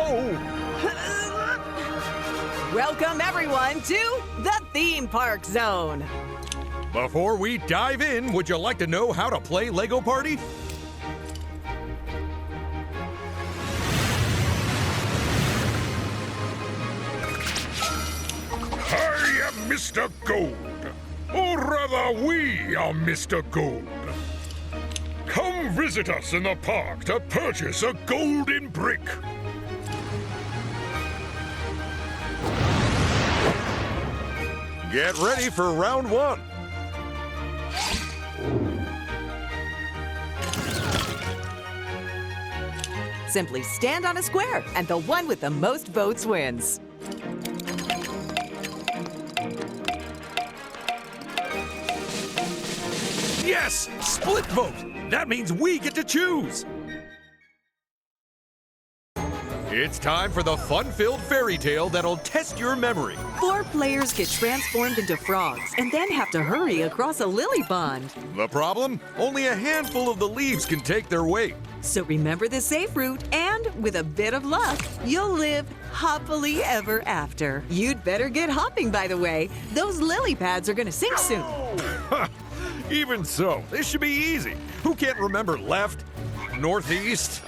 Oh! Welcome, everyone, to the theme park zone. Before we dive in, would you like to know how to play Lego Party? I am Mr. Gold, or rather, we are Mr. Gold. Come visit us in the park to purchase a golden brick. Get ready for round one. Simply stand on a square, and the one with the most votes wins. Yes! Split vote! That means we get to choose! It's time for the fun-filled fairy tale that'll test your memory. 4 players get transformed into frogs and then have to hurry across a lily pond. The problem? Only a handful of the leaves can take their weight. So remember the safe route, and with a bit of luck, you'll live happily ever after. You'd better get hopping, by the way. Those lily pads are gonna sink soon. Even so, this should be easy. Who can't remember left, northeast?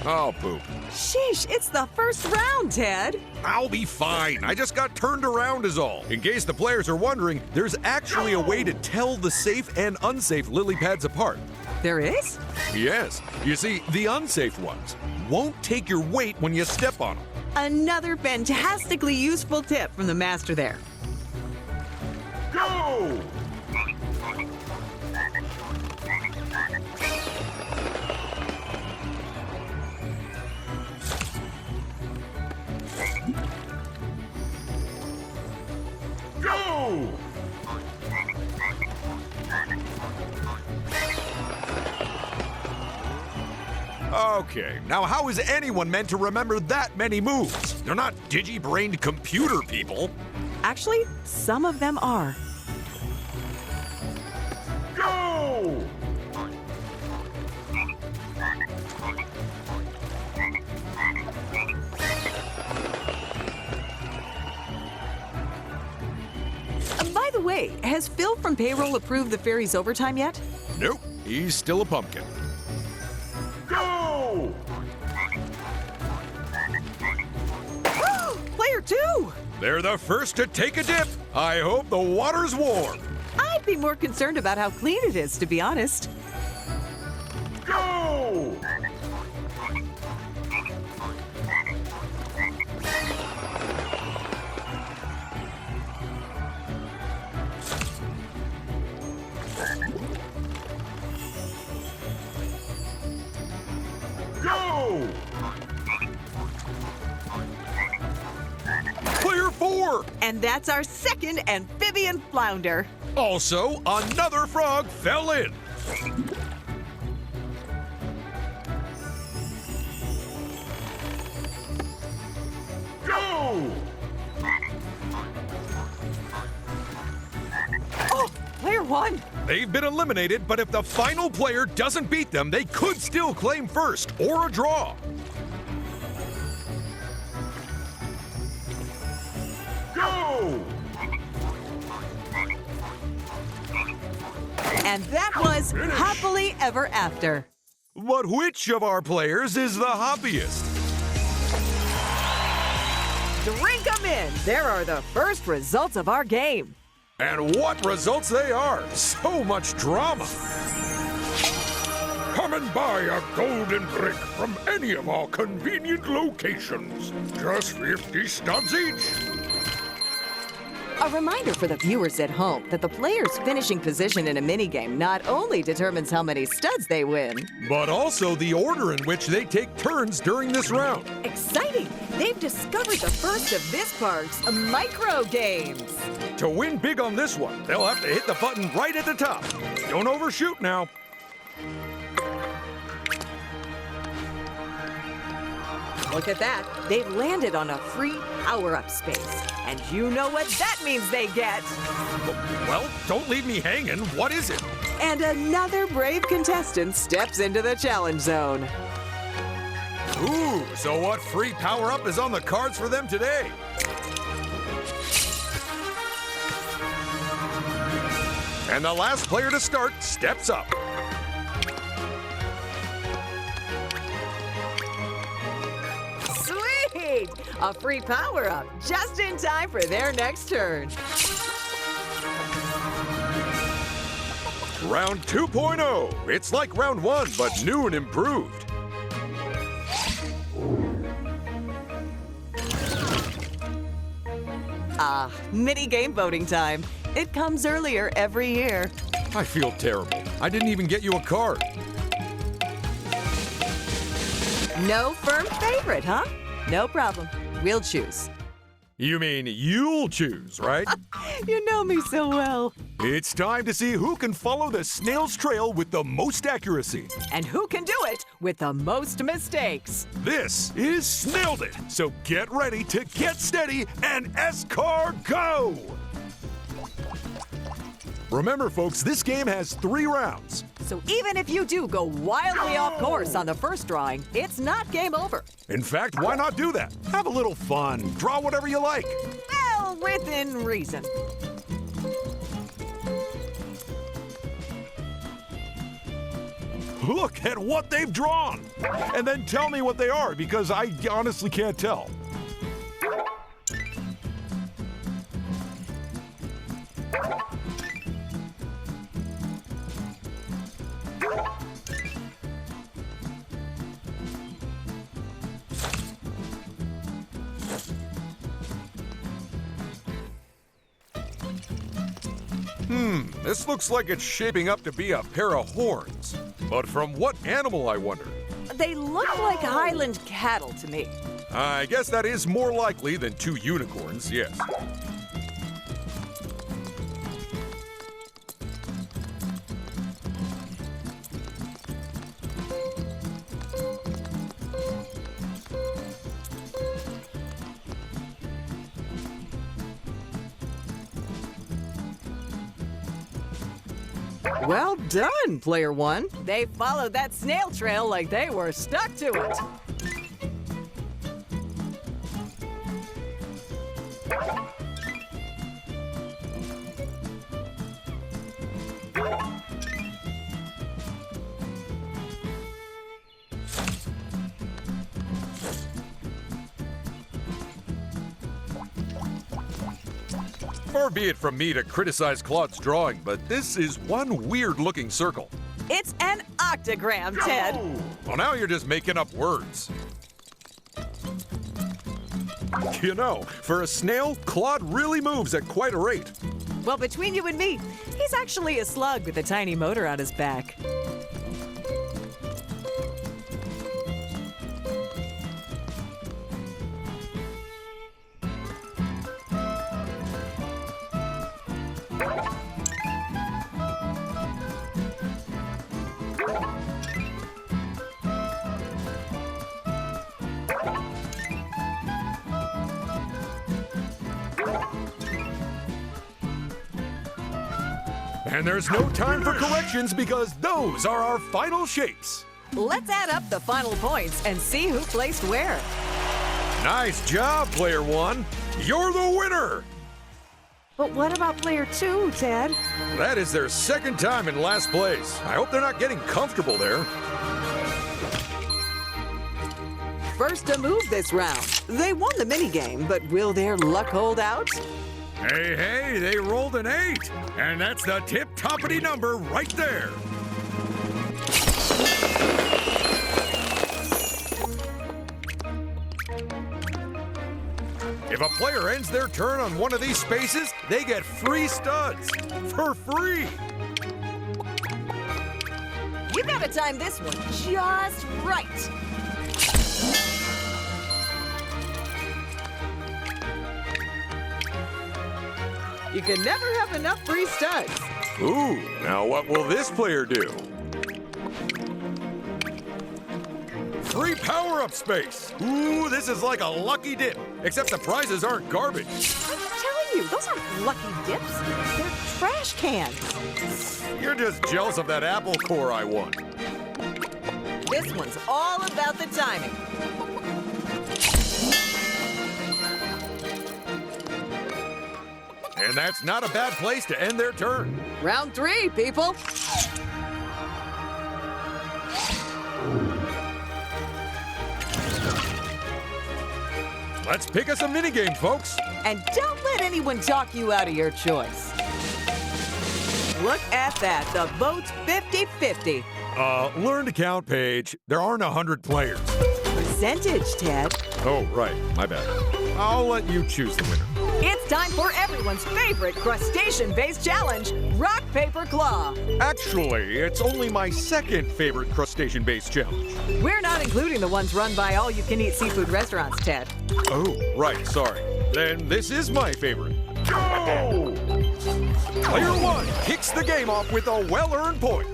Oh, poop. Sheesh, it's the first round, Ted. I'll be fine. I just got turned around is all. In case the players are wondering, there's actually a way to tell the safe and unsafe lily pads apart. There is? Yes. You see, the unsafe ones won't take your weight when you step on them. Another fantastically useful tip from the master there. Go! Go! Okay, now how is anyone meant to remember that many moves? They're not digi-brained computer people. Actually, some of them are. Go! By the way, has Phil from payroll approved the fairy's overtime yet? Nope, he's still a pumpkin. Go! Player 2! They're the first to take a dip. I hope the water's warm. I'd be more concerned about how clean it is, to be honest. Go! Go! Player 4. And that's our second amphibian flounder. Also, another frog fell in. Go! Oh, player 1! They've been eliminated, but if the final player doesn't beat them, they could still claim first or a draw. Go! And that was happily ever after. But which of our players is the happiest? Drink 'em in! There are the first results of our game. And what results they are! So much drama! Come and buy a golden brick from any of our convenient locations. Just 50 studs each. A reminder for the viewers at home that the player's finishing position in a minigame not only determines how many studs they win. But also the order in which they take turns during this round. Exciting! They've discovered the first of this park's micro games. To win big on this one, they'll have to hit the button right at the top. Don't overshoot now. Look at that. They've landed on a free power-up space. And you know what that means they get. Well, don't leave me hanging. What is it? And another brave contestant steps into the challenge zone. Ooh, so what free power-up is on the cards for them today? And the last player to start steps up. Sweet! A free power-up just in time for their next turn. Round 2.0. It's like round 1, but new and improved. Mini game voting time. It comes earlier every year. I feel terrible. I didn't even get you a card. No firm favorite, huh? No problem. We'll choose. You mean you'll choose, right? You know me so well. It's time to see who can follow the snail's trail with the most accuracy. And who can do it with the most mistakes? This is Snailed It, so get ready to get steady and escargot! Remember, folks, this game has 3 rounds. So even if you do go wildly off course on the first drawing, it's not game over. In fact, why not do that? Have a little fun. Draw whatever you like. Well, within reason. Look at what they've drawn. And then tell me what they are, because I honestly can't tell. This looks like it's shaping up to be a pair of horns. But from what animal, I wonder? They look like Highland cattle to me. I guess that is more likely than 2 unicorns, yes. Well done, player 1. They followed that snail trail like they were stuck to it. Far be it from me to criticize Claude's drawing, but this is one weird-looking circle. It's an octagram, Ted. Well, now you're just making up words. You know, for a snail, Claude really moves at quite a rate. Well, between you and me, he's actually a slug with a tiny motor on his back. And there's no time for corrections because those are our final shapes. Let's add up the final points and see who placed where. Nice job, player 1. You're the winner. But what about player 2, Ted? That is their second time in last place. I hope they're not getting comfortable there. First to move this round. They won the minigame, but will their luck hold out? Hey, they rolled an 8. And that's the tip-toppity number right there. If a player ends their turn on one of these spaces, they get free studs. For free. You gotta time this one just right. You can never have enough free studs. Ooh, now what will this player do? Free power-up space. Ooh, this is like a lucky dip, except the prizes aren't garbage. I'm telling you, those aren't lucky dips. They're trash cans. You're just jealous of that apple core I won. This one's all about the timing. And that's not a bad place to end their turn. Round 3, people. Let's pick us a minigame, folks. And don't let anyone talk you out of your choice. Look at that. The vote's 50-50. Learn to count, Paige. There aren't 100 players. Percentage, Ted. Oh, right. My bad. I'll let you choose the winner. It's time for everyone's favorite crustacean-based challenge, Rock, Paper, Claw. Actually, it's only my second favorite crustacean-based challenge. We're not including the ones run by all-you-can-eat seafood restaurants, Ted. Oh, right. Sorry. Then this is my favorite. Go! Player 1 kicks the game off with a well-earned point.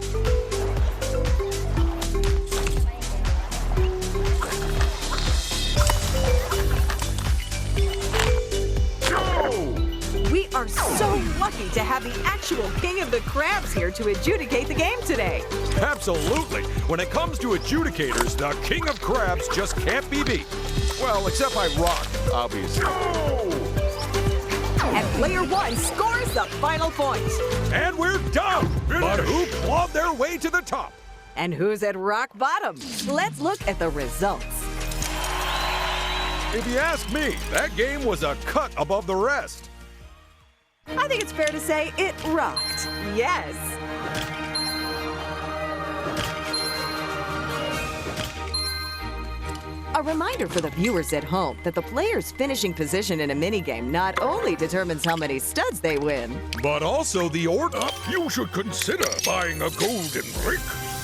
We are so lucky to have the actual king of the crabs here to adjudicate the game today. Absolutely. When it comes to adjudicators, the king of crabs just can't be beat. Well, except by Rock, obviously. And player 1 scores the final point. And we're done. But who clawed their way to the top? And who's at rock bottom? Let's look at the results. If you ask me, that game was a cut above the rest. I think it's fair to say it rocked. Yes. A reminder for the viewers at home that the player's finishing position in a minigame not only determines how many studs they win, But also the order. You should consider buying a golden brick.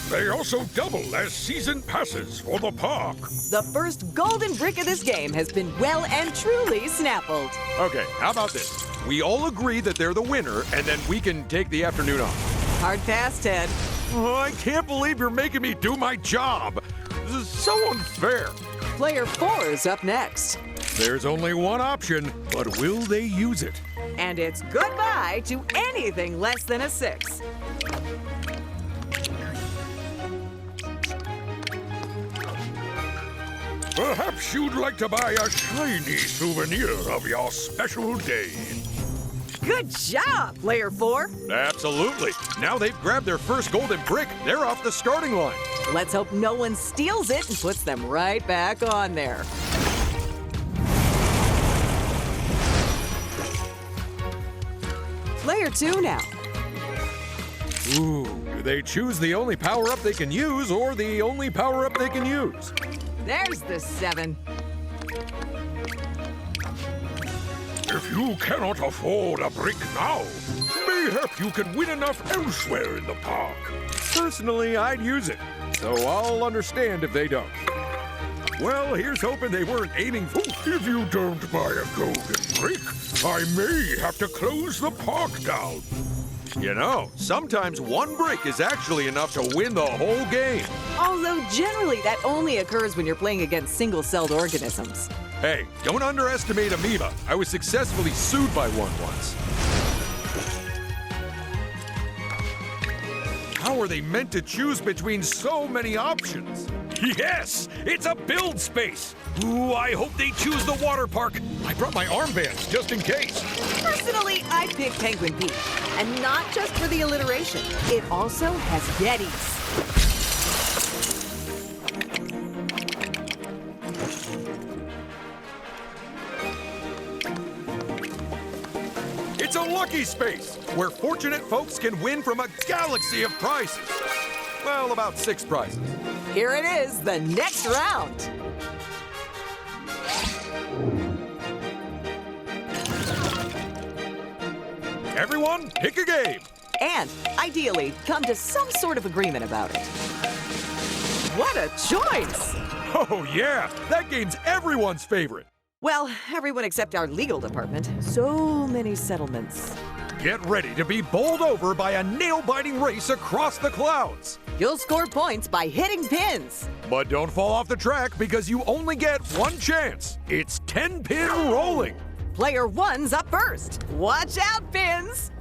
They also double as season passes for the park. the first golden brick of this game has been well and truly snappled. Okay, how about this? We all agree that they're the winner, and then we can take the afternoon off. Hard pass, Ted. Oh, I can't believe you're making me do my job. This is so unfair. Player 4 is up next. There's only one option, but will they use it? And it's goodbye to anything less than a 6. Perhaps you'd like to buy a shiny souvenir of your special day. Good job, player 4. Absolutely. Now they've grabbed their first golden brick. They're off the starting line. Let's hope no one steals it and puts them right back on there. Player 2 now. Ooh, do they choose the only power-up they can use or the only power-up they can use? There's the 7. If you cannot afford a brick now, mayhap you can win enough elsewhere in the park. Personally, I'd use it, so I'll understand if they don't. Well, here's hoping they weren't aiming for... If you don't buy a golden brick, I may have to close the park down. You know, sometimes one brick is actually enough to win the whole game. Although generally that only occurs when you're playing against single-celled organisms. Hey, don't underestimate amoeba. I was successfully sued by one once. How are they meant to choose between so many options? Yes, it's a build space. Ooh, I hope they choose the water park. I brought my armbands just in case. Personally, I'd pick Penguin Beach. And not just for the alliteration. It also has Yetis. It's a lucky space where fortunate folks can win from a galaxy of prizes. Well, about 6 prizes. Here it is, the next round. Everyone, pick a game. And, ideally, come to some sort of agreement about it. What a choice! Oh, yeah, that game's everyone's favorite. Well, everyone except our legal department. So many settlements. Get ready to be bowled over by a nail-biting race across the clouds. You'll score points by hitting pins. But don't fall off the track because you only get one chance. It's 10-pin rolling. Player 1's up first. Watch out, pins!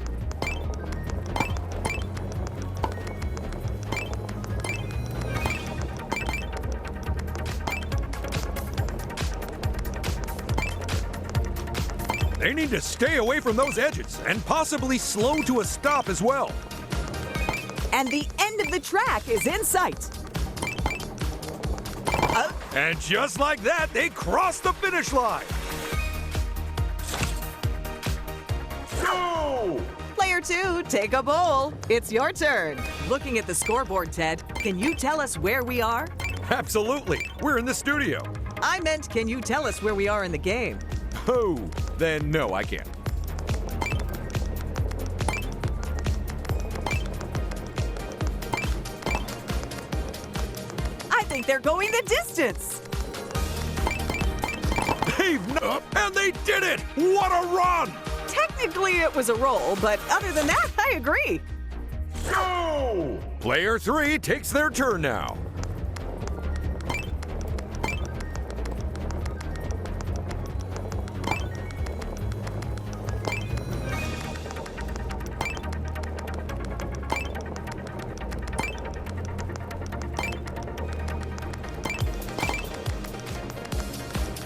They need to stay away from those edges and possibly slow to a stop as well. And the end of the track is in sight. And just like that, they cross the finish line. Go! Player 2, take a bowl. It's your turn. Looking at the scoreboard, Ted, can you tell us where we are? Absolutely. We're in the studio. I meant, can you tell us where we are in the game? Oh, then no, I can't. I think they're going the distance. And they did it! What a run! Technically, it was a roll, but other than that, I agree. Go! Player 3 takes their turn now.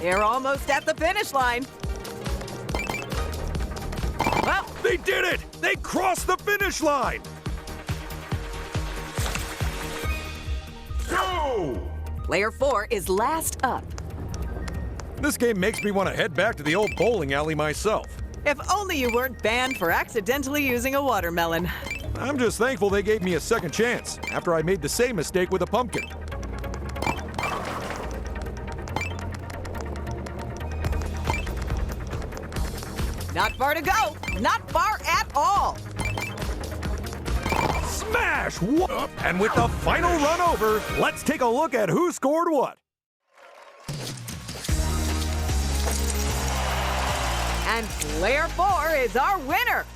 They're almost at the finish line. Well, They did it! They crossed the finish line! Go! player 4 is last up. This game makes me want to head back to the old bowling alley myself. If only you weren't banned for accidentally using a watermelon. I'm just thankful they gave me a second chance after I made the same mistake with a pumpkin. Not far to go. Not far at all. Smash! What? And with the final run over, let's take a look at who scored what. And player 4 is our winner.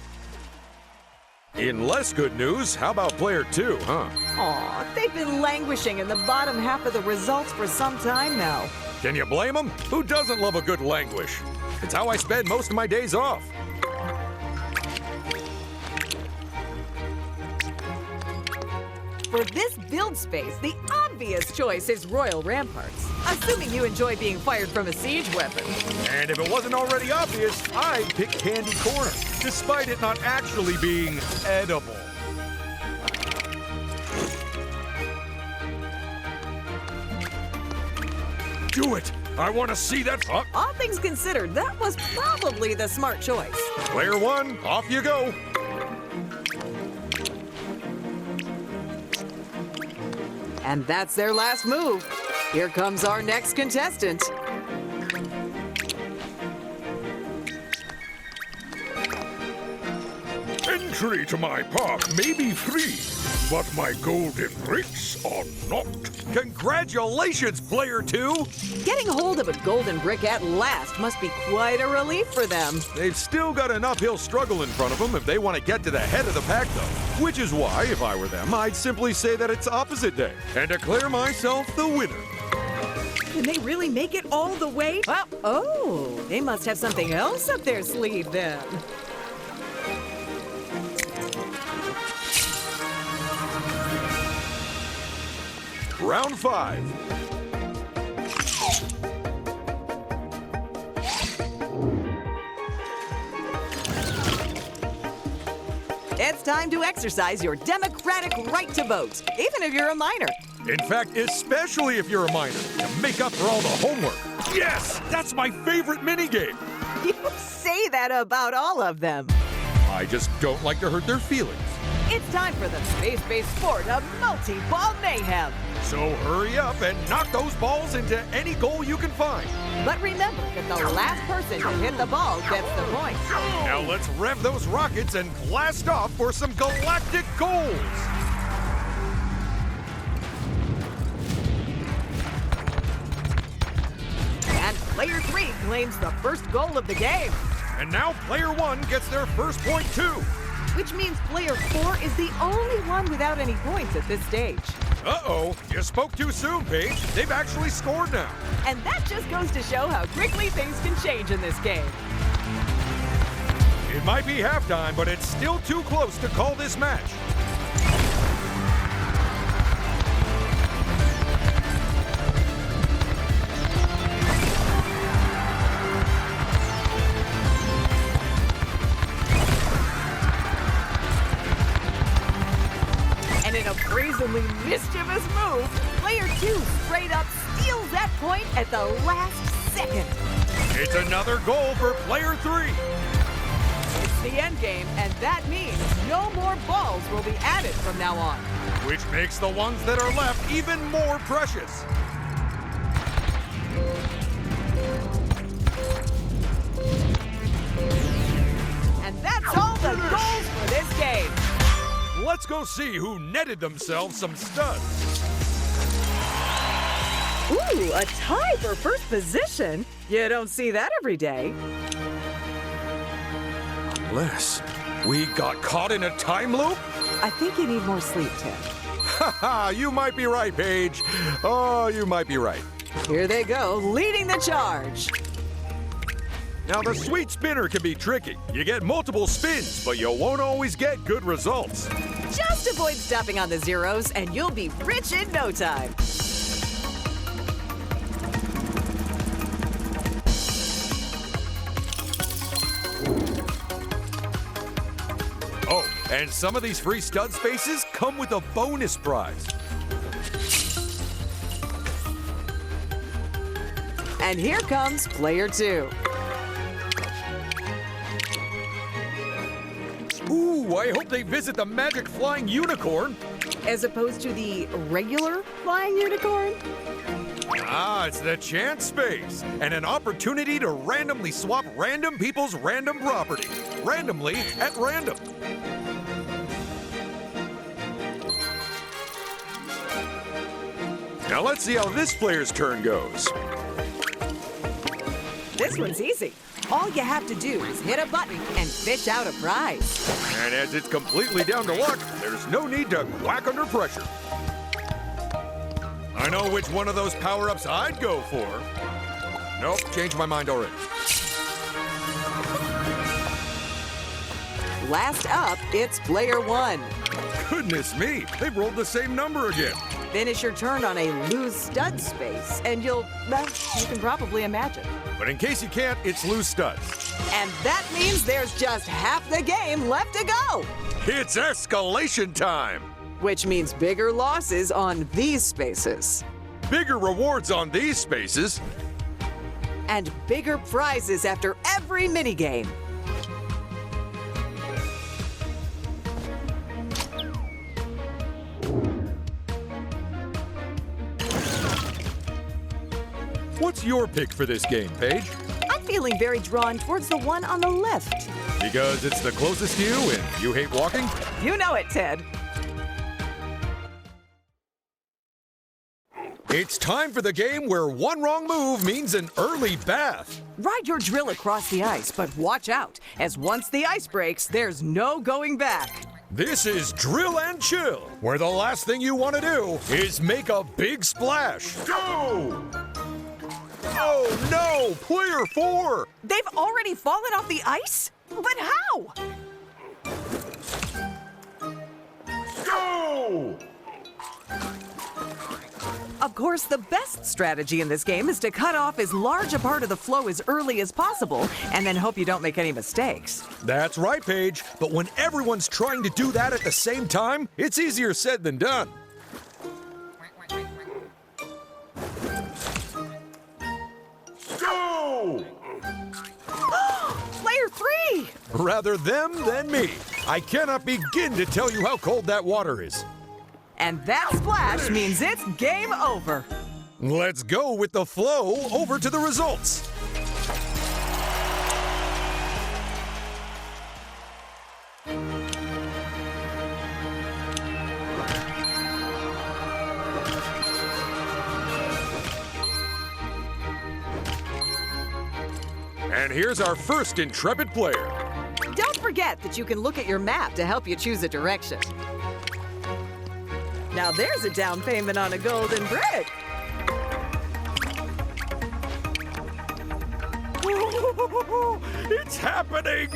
In less good news, how about player 2, huh? Aw, they've been languishing in the bottom half of the results for some time now. Can you blame them? Who doesn't love a good languish? It's how I spend most of my days off. For this build space, the obvious choice is Royal Ramparts. Assuming you enjoy being fired from a siege weapon. And if it wasn't already obvious, I'd pick Candy Corner, despite it not actually being edible. Do it! I want to see that. All things considered, that was probably the smart choice. Player 1, off you go. And that's their last move. Here comes our next contestant. Entry to my park may be free, but my golden bricks are not. Congratulations, player 2! Getting hold of a golden brick at last must be quite a relief for them. They've still got an uphill struggle in front of them if they want to get to the head of the pack, though. Which is why, if I were them, I'd simply say that it's opposite day and declare myself the winner. Can they really make it all the way? Oh, they must have something else up their sleeve then. Round 5. It's time to exercise your democratic right to vote, even if you're a minor. In fact, especially if you're a minor, to make up for all the homework. Yes, that's my favorite minigame. You say that about all of them. I just don't like to hurt their feelings. It's time for the space-based sport of multi-ball mayhem. So hurry up and knock those balls into any goal you can find. But remember that the last person to hit the ball gets the point. Now let's rev those rockets and blast off for some galactic goals. And player 3 claims the first goal of the game. And now player 1 gets their first point too. Which means player 4 is the only one without any points at this stage. Uh-oh, you spoke too soon, Paige. They've actually scored now. And that just goes to show how quickly things can change in this game. It might be halftime, but it's still too close to call this match. mischievous move, player 2 straight up steals that point at the last second. It's another goal for player 3. It's the end game, and that means no more balls will be added from now on. Which makes the ones that are left even more precious. And that's all the goals for this game. Let's go see who netted themselves some studs. Ooh, a tie for first position. You don't see that every day. Unless we got caught in a time loop? I think you need more sleep, Tim. Haha, you might be right, Paige. Oh, you might be right. Here they go, leading the charge. Now, the sweet spinner can be tricky. You get multiple spins, but you won't always get good results. Just avoid stopping on the zeros, and you'll be rich in no time. Oh, and some of these free stud spaces come with a bonus prize. And here comes player 2. Ooh, I hope they visit the magic flying unicorn. As opposed to the regular flying unicorn? Ah, it's the chance space and an opportunity to randomly swap random people's random property. Randomly at random. Now let's see how this player's turn goes. This one's easy. All you have to do is hit a button and fish out a prize. And as it's completely down to luck, there's no need to quack under pressure. I know which one of those power-ups I'd go for. Nope, changed my mind already. Last up, it's player 1. Goodness me, they've rolled the same number again. Finish your turn on a lose stud space, and well, you can probably imagine. But in case you can't, it's loose studs. And that means there's just half the game left to go. It's escalation time. Which means bigger losses on these spaces. Bigger rewards on these spaces. And bigger prizes after every minigame. What's your pick for this game, Paige? I'm feeling very drawn towards the one on the left. Because it's the closest to you and you hate walking? You know it, Ted. It's time for the game where one wrong move means an early bath. Ride your drill across the ice, but watch out, as once the ice breaks, there's no going back. This is Drill and Chill, where the last thing you want to do is make a big splash. Go! Oh no, player 4! They've already fallen off the ice? But how? Go! Of course, the best strategy in this game is to cut off as large a part of the flow as early as possible, and then hope you don't make any mistakes. That's right, Paige. But when everyone's trying to do that at the same time, it's easier said than done. Go! Player 3! Rather them than me. I cannot begin to tell you how cold that water is. And that splash means it's game over. Let's go with the flow over to the results. And here's our first intrepid player. Don't forget that you can look at your map to help you choose a direction. Now there's a down payment on a golden brick. It's happening!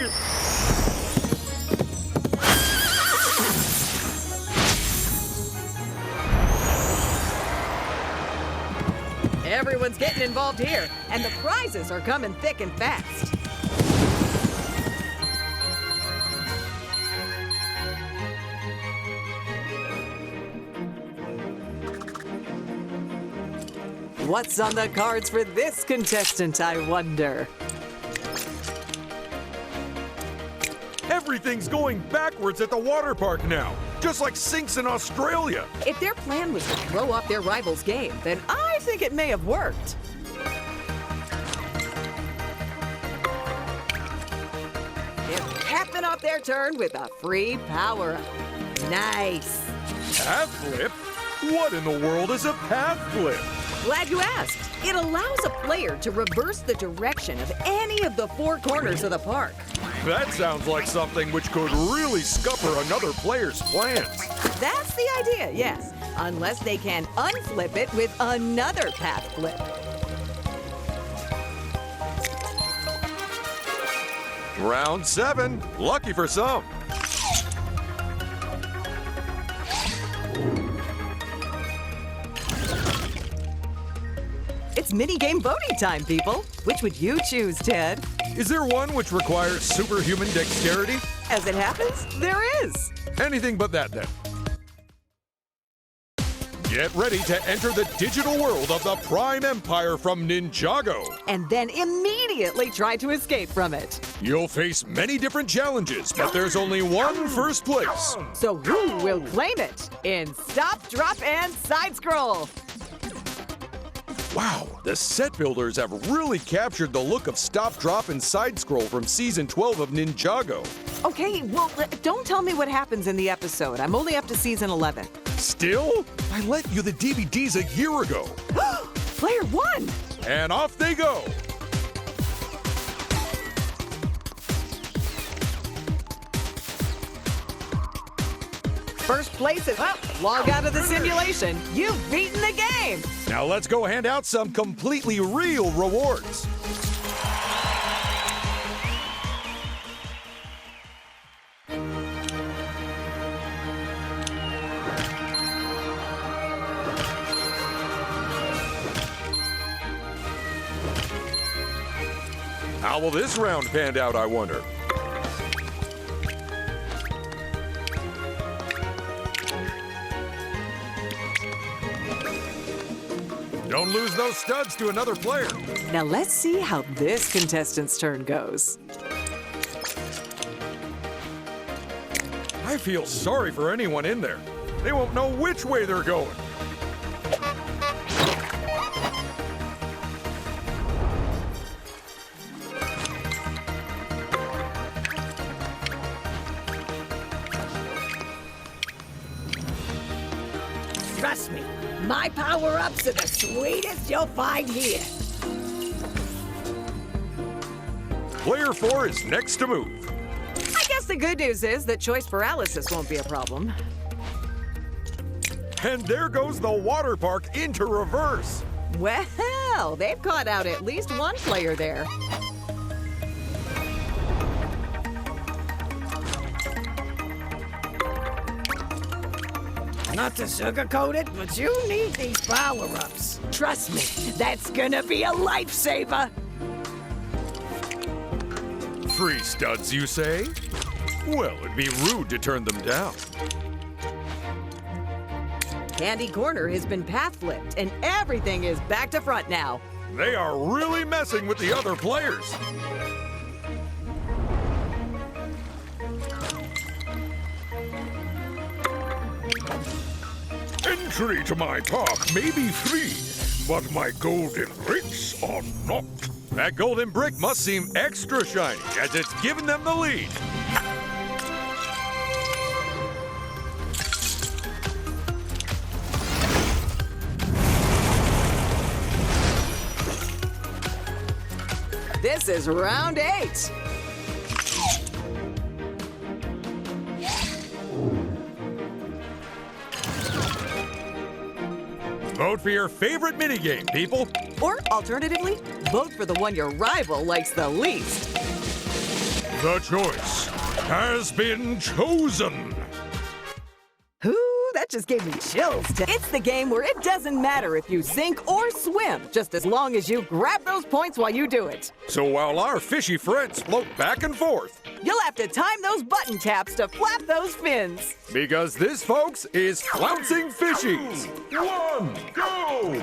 Everyone's getting involved here, and the prizes are coming thick and fast. What's on the cards for this contestant, I wonder? Everything's going backwards at the water park now, just like sinks in Australia. If their plan was to throw off their rival's game, then I think it may have worked. It's capping off their turn with a free power-up. Nice. Path flip? What in the world is a path flip? Glad you asked. It allows a player to reverse the direction of any of the four corners of the park. That sounds like something which could really scupper another player's plans. That's the idea, yes. Unless they can unflip it with another path flip. Round 7. Lucky for some. It's minigame voting time, people. Which would you choose, Ted? Is there one which requires superhuman dexterity? As it happens, there is. Anything but that, then. Get ready to enter the digital world of the Prime Empire from Ninjago. And then immediately try to escape from it. You'll face many different challenges, but there's only one first place. So who will claim it in Stop, Drop, and Side Scroll? Wow, the set builders have really captured the look of Stop, Drop, and Side Scroll from Season 12 of Ninjago. Okay, well, don't tell me what happens in the episode. I'm only up to Season 11. Still? I lent you the DVDs a year ago. Player 1! And off they go. First place is up. Log out of the simulation. You've beaten the game. Now let's go hand out some completely real rewards. How will this round pan out, I wonder? Don't lose those studs to another player. Now let's see how this contestant's turn goes. I feel sorry for anyone in there. They won't know which way they're going. Trust me, my power-ups are the sweetest you'll find here. Player 4 is next to move. I guess the good news is that choice paralysis won't be a problem. And there goes the water park into reverse. Well, they've caught out at least one player there. Not to sugarcoat it, but you need these power-ups. Trust me, that's gonna be a lifesaver. Free studs, you say? Well, it'd be rude to turn them down. Candy Corner has been path flipped, and everything is back to front now. They are really messing with the other players. Entry to my park may be free, but my golden bricks are not. That golden brick must seem extra shiny, as it's giving them the lead. This is round 8. Vote for your favorite minigame, people. Or alternatively, vote for the one your rival likes the least. The choice has been chosen. Ooh, that just gave me chills. It's the game where it doesn't matter if you sink or swim, just as long as you grab those points while you do it. So while our fishy friends float back and forth, You'll have to time those button taps to flap those fins. because this, folks, is Flouncing Fishies. 1, go!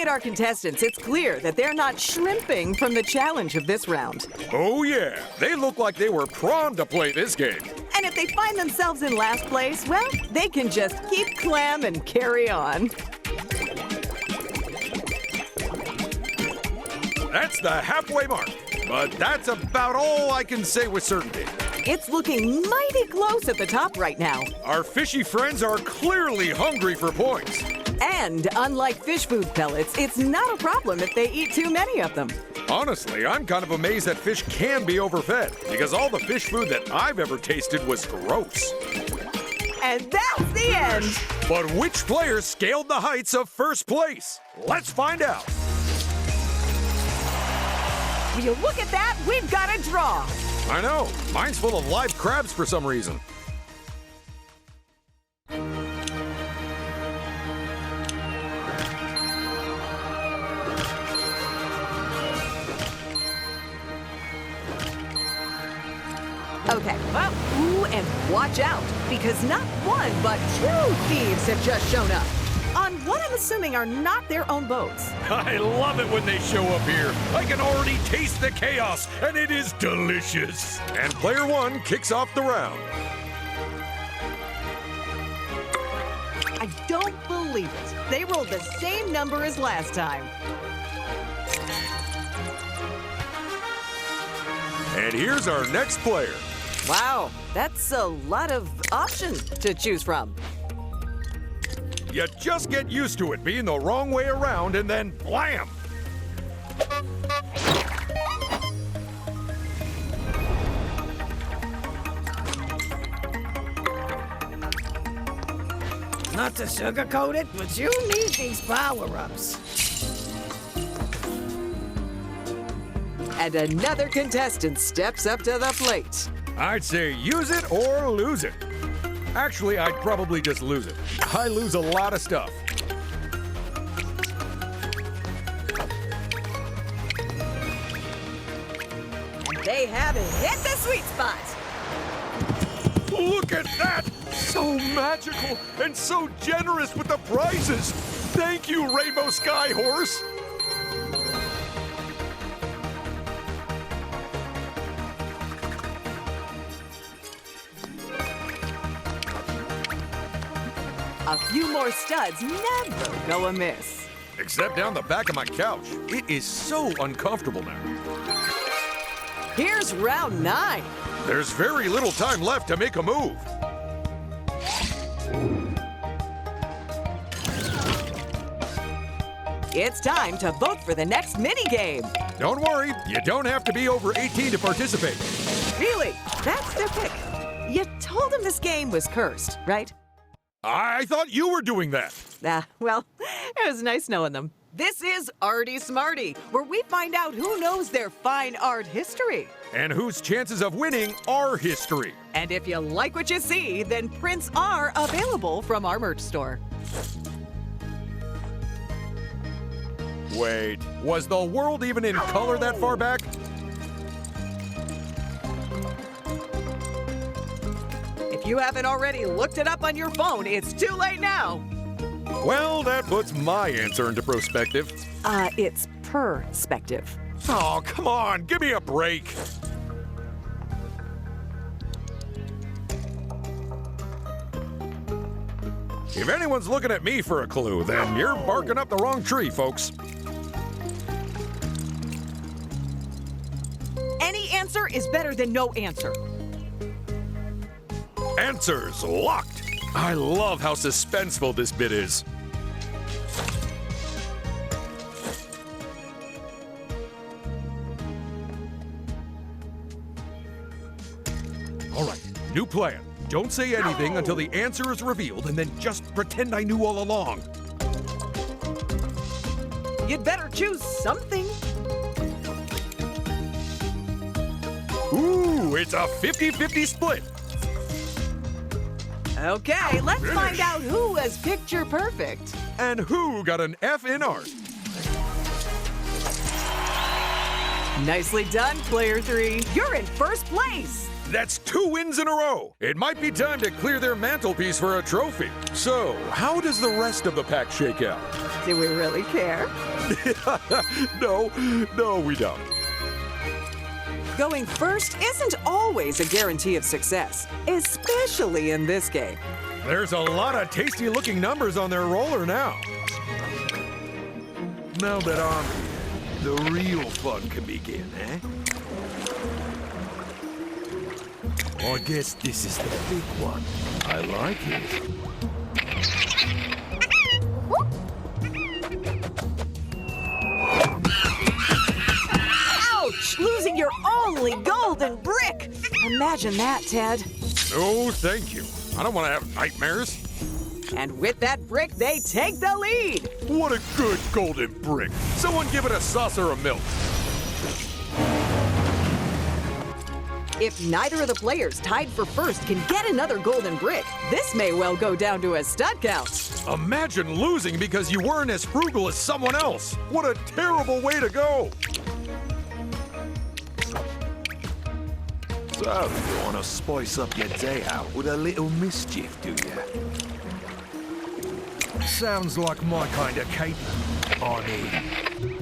Looking at our contestants, it's clear that they're not shrimping from the challenge of this round. Oh yeah, they look like they were prawned to play this game. And if they find themselves in last place, well, they can just keep clam and carry on. That's the halfway mark, but that's about all I can say with certainty. It's looking mighty close at the top right now. Our fishy friends are clearly hungry for points. And unlike fish food pellets, it's not a problem if they eat too many of them. Honestly, I'm kind of amazed that fish can be overfed, because all the fish food that I've ever tasted was gross. And that's the end. But which player scaled the heights of first place? Let's find out. Will you look at that? We've got a draw. I know. Mine's full of live crabs for some reason. Okay, well, ooh, and watch out, because not one, but two thieves have just shown up. On what I'm assuming are not their own boats. I love it when they show up here. I can already taste the chaos, and it is delicious. And player one kicks off the round. I don't believe it. They rolled the same number as last time. And here's our next player. Wow, that's a lot of options to choose from. You just get used to it being the wrong way around, and then blam! Not to sugarcoat it, but you need these power-ups. And another contestant steps up to the plate. I'd say use it or lose it. Actually, I'd probably just lose it. I lose a lot of stuff. They haven't hit the sweet spot. Look at that! So magical and so generous with the prizes. Thank you, Rainbow Sky Horse. A few more studs never go amiss. Except down the back of my couch. It is so uncomfortable now. Here's round 9. There's very little time left to make a move. It's time to vote for the next mini-game. Don't worry, you don't have to be over 18 to participate. Really? That's their pick. You told them this game was cursed, right? I thought you were doing that. Well, it was nice knowing them. This is Arty Smarty, where we find out who knows their fine art history. And whose chances of winning are history. And if you like what you see, then prints are available from our merch store. Wait, was the world even in color that far back? If you haven't already looked it up on your phone, it's too late now. Well, that puts my answer into perspective. It's perspective. Oh, come on, give me a break. If anyone's looking at me for a clue, then you're barking up the wrong tree, folks. Any answer is better than no answer. Answers locked. I love how suspenseful this bit is. All right, new plan. Don't say anything until the answer is revealed, and then just pretend I knew all along. You'd better choose something. Ooh, it's a 50-50 split. Okay, let's find out who was picture perfect. And who got an F in art? Nicely done, player 3. You're in first place. That's 2 wins in a row. It might be time to clear their mantelpiece for a trophy. So, how does the rest of the pack shake out? Do we really care? No, we don't. Going first isn't always a guarantee of success, especially in this game. There's a lot of tasty-looking numbers on their roller now. Now that I'm here, the real fun can begin, eh? I guess this is the big one. I like it. Ouch! Losing your only golden brick! Imagine that, Ted. No, thank you. I don't want to have nightmares. And with that brick, they take the lead. What a good golden brick. Someone give it a saucer of milk. If neither of the players tied for first can get another golden brick, this may well go down to a stud count. Imagine losing because you weren't as frugal as someone else. What a terrible way to go. So, you want to spice up your day out with a little mischief, do you? Sounds like my kind of cape. On in.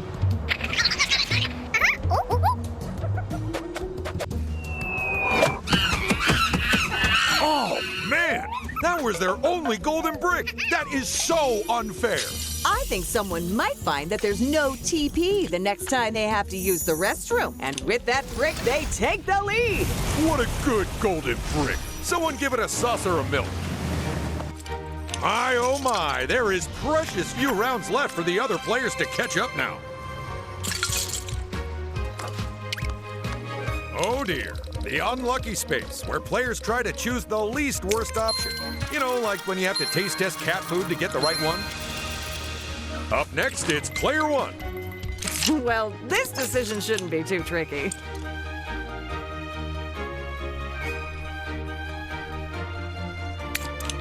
Oh, man! That was their only golden brick! That is so unfair! I think someone might find that there's no TP the next time they have to use the restroom. And with that brick, they take the lead. What a good golden brick! Someone give it a saucer of milk. My, oh my, there is precious few rounds left for the other players to catch up now. Oh dear, the unlucky space, where players try to choose the least worst option. You know, like when you have to taste test cat food to get the right one. Up next, it's player 1. Well, this decision shouldn't be too tricky.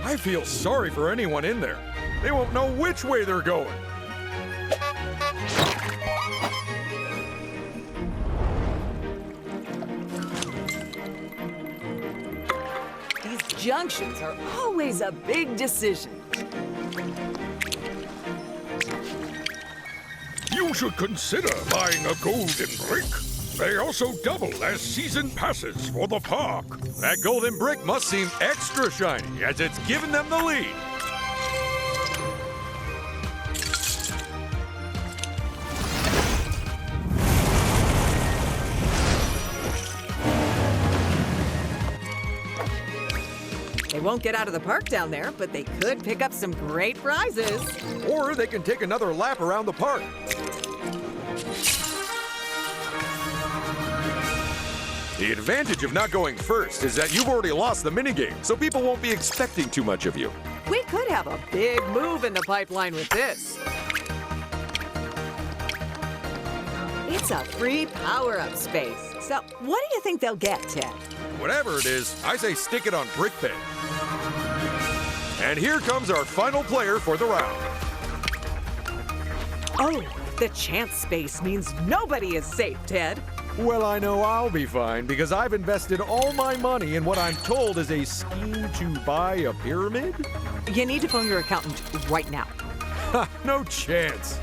I feel sorry for anyone in there. They won't know which way they're going. These junctions are always a big decision. You should consider buying a golden brick. They also double as season passes for the park. That golden brick must seem extra shiny as it's given them the lead. They won't get out of the park down there, but they could pick up some great prizes. Or they can take another lap around the park. The advantage of not going first is that you've already lost the minigame, so people won't be expecting too much of you. We could have a big move in the pipeline with this. It's a free power-up space. So what do you think they'll get, Ted? Whatever it is, I say stick it on brick bed. And here comes our final player for the round. Oh, the chance space means nobody is safe, Ted. Well, I know I'll be fine because I've invested all my money in what I'm told is a scheme to buy a pyramid. You need to phone your accountant right now. Ha, no chance.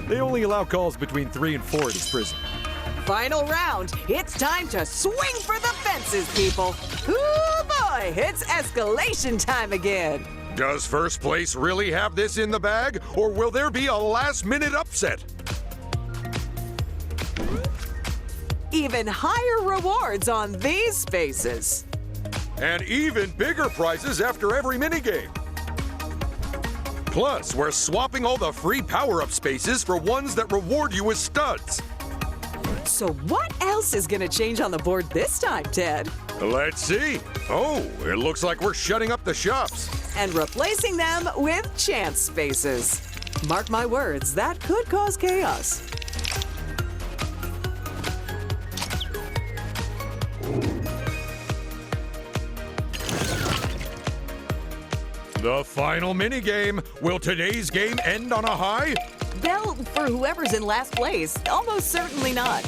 They only allow calls between 3 and 4 at his prison. Final round. It's time to swing for the fences, people. Ooh, boy, it's escalation time again. Does first place really have this in the bag, or will there be a last-minute upset? Even higher rewards on these spaces. And even bigger prizes after every minigame. Plus, we're swapping all the free power-up spaces for ones that reward you with studs. So what else is going to change on the board this time, Ted? Let's see. Oh, it looks like we're shutting up the shops. And replacing them with chance spaces. Mark my words, that could cause chaos. The final minigame. Will today's game end on a high? Well, for whoever's in last place, almost certainly not.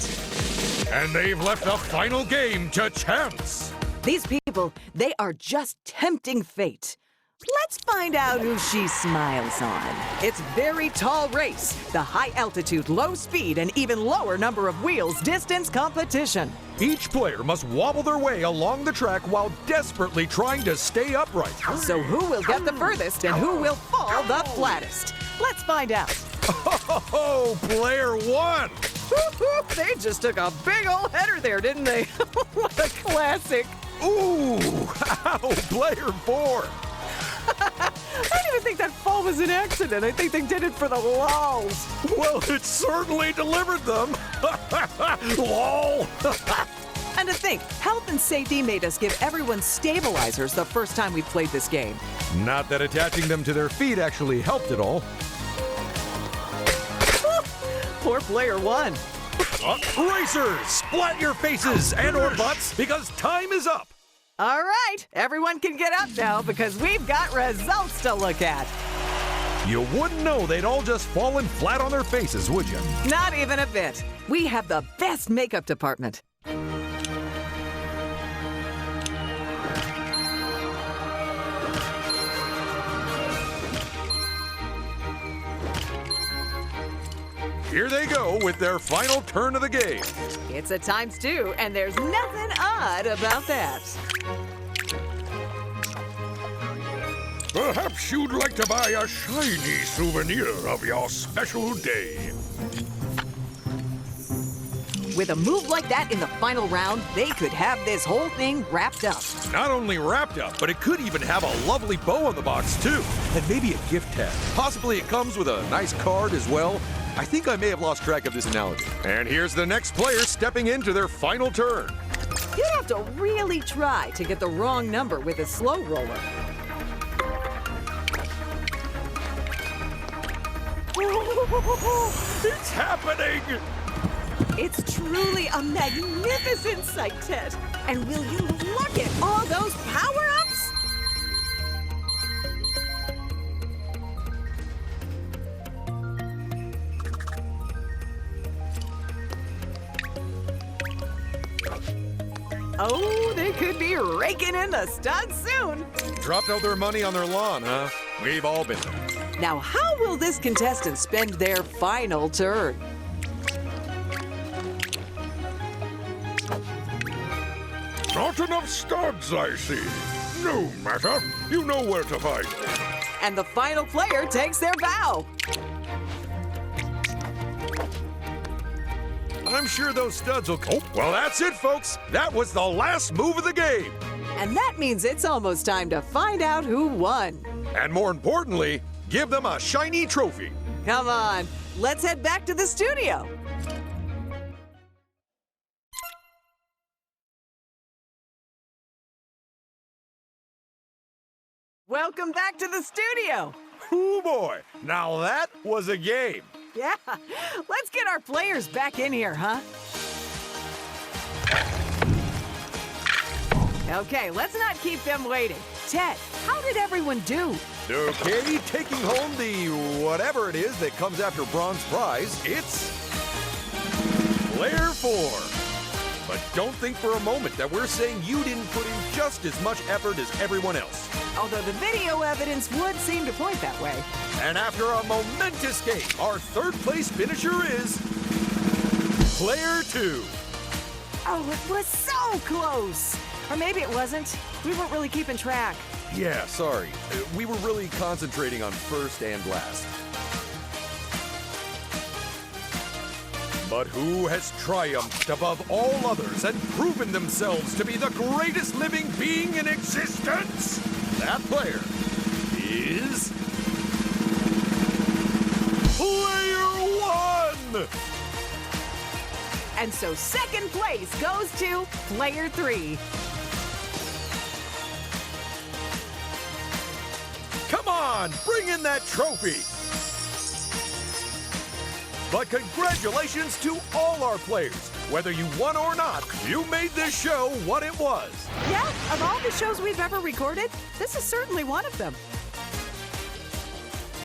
And they've left the final game to chance. These people, they are just tempting fate. Let's find out who she smiles on. It's very tall race, the high altitude, low speed, and even lower number of wheels distance competition. Each player must wobble their way along the track while desperately trying to stay upright. So who will get the furthest and who will fall the flattest? Let's find out. Oh, player one! They just took a big old header there, didn't they? What a classic. Ooh, ow, player four! I don't even think that fall was an accident. I think they did it for the lulz. Well, it certainly delivered them. Lol. And to think, health and safety made us give everyone stabilizers the first time we played this game. Not that attaching them to their feet actually helped at all. Poor player one. Racers, splat your faces and or butts because time is up. All right, everyone can get up now because we've got results to look at. You wouldn't know they'd all just fallen flat on their faces, would you? Not even a bit. We have the best makeup department. Here they go with their final turn of the game. It's a ×2, and there's nothing odd about that. Perhaps you'd like to buy a shiny souvenir of your special day. With a move like that in the final round, they could have this whole thing wrapped up. Not only wrapped up, but it could even have a lovely bow on the box, too. And maybe a gift tag. Possibly it comes with a nice card as well. I think I may have lost track of this analogy. And here's the next player stepping into their final turn. You'd have to really try to get the wrong number with a slow roller. It's happening! It's truly a magnificent sight, Ted. And will you look at all those power-ups? Oh, they could be raking in the studs soon. Dropped out their money on their lawn, huh? We've all been there. Now, how will this contestant spend their final turn? Not enough studs, I see. No matter. You know where to find them. And the final player takes their bow. I'm sure those studs will... Oh, well, that's it, folks. That was the last move of the game. And that means it's almost time to find out who won. And more importantly, give them a shiny trophy. Come on, let's head back to the studio. Welcome back to the studio. Oh boy, now that was a game. Yeah, let's get our players back in here, huh? Okay, let's not keep them waiting. Ted, how did everyone do? Okay, taking home the whatever it is that comes after bronze prize, it's player 4. But don't think for a moment that we're saying you didn't put in just as much effort as everyone else. Although the video evidence would seem to point that way. And after a momentous game, our third place finisher is player 2. Oh, it was so close. Or maybe it wasn't. We weren't really keeping track. Yeah, sorry. We were really concentrating on first and last. But who has triumphed above all others and proven themselves to be the greatest living being in existence? That player is... Player 1! And so second place goes to player 3. Come on, bring in that trophy! But congratulations to all our players. Whether you won or not, you made this show what it was. Yeah, of all the shows we've ever recorded, this is certainly one of them.